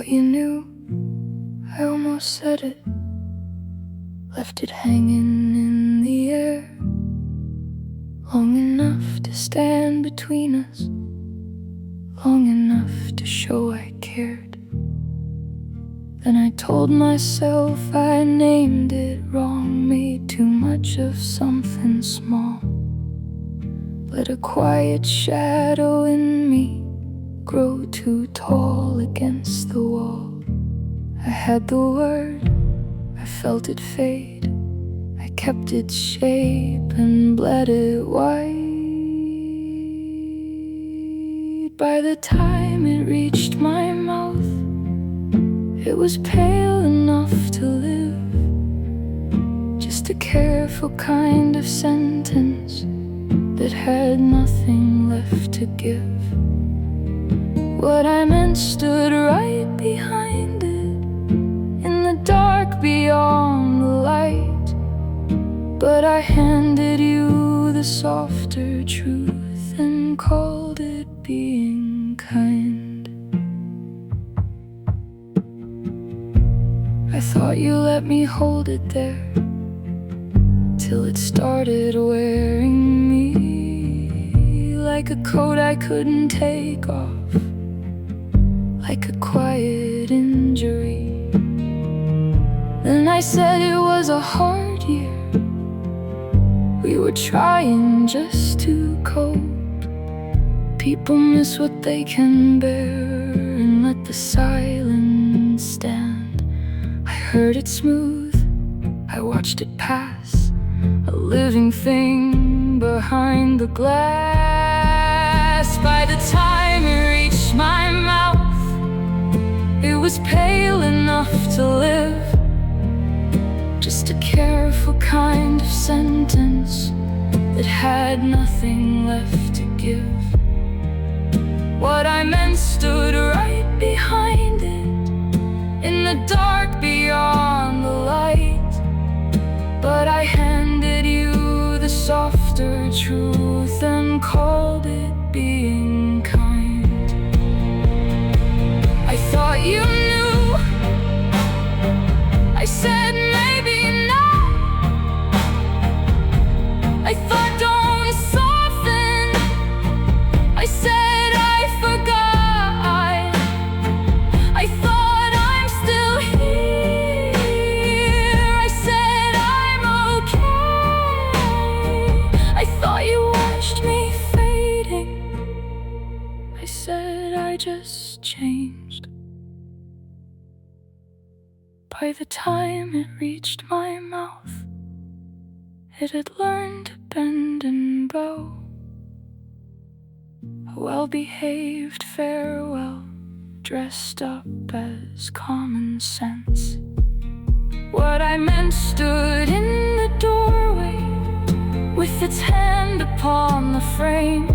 thought you knew, I almost said it, left it hanging in the air, long enough to stand between us, long enough to show I cared. Then I told myself I named it wrong, made too much of something small, let a quiet shadow in me grow too tall against the wall. I had the word, I felt it fade, I kept its shape and bled it white. By the time it reached my mouth, it was pale enough to live, just a careful kind of sentence that had nothing left to give. What I meant stood right behind it, in the dark beyond the light, but I handed you the softer truth and called it being kind. I thought you let me hold it there, till it started wearing me like a coat I couldn't take off, like a quiet injury. Then I said it was a hard year, we were trying just to cope. People miss what they can bear and let the silence stand. I heard it smooth, I watched it pass, a living thing behind the glass. By the time it reached my mouth, it was pale enough to live, just a careful kind of sentence that had nothing left to give. What I meant stood right behind it, in the dark beyond the light, but I handed you the softer truth and called it being kind. I thought you knew, I said maybe not. I thought don't soften, I said I forgot. I thought I'm still here, I said I'm okay. I thought you watched me fading, I said I just changed. By the time it reached my mouth, it had learned to bend and bow. A well-behaved farewell, dressed up as common sense. What I meant stood in the doorway, with its hand upon the frame,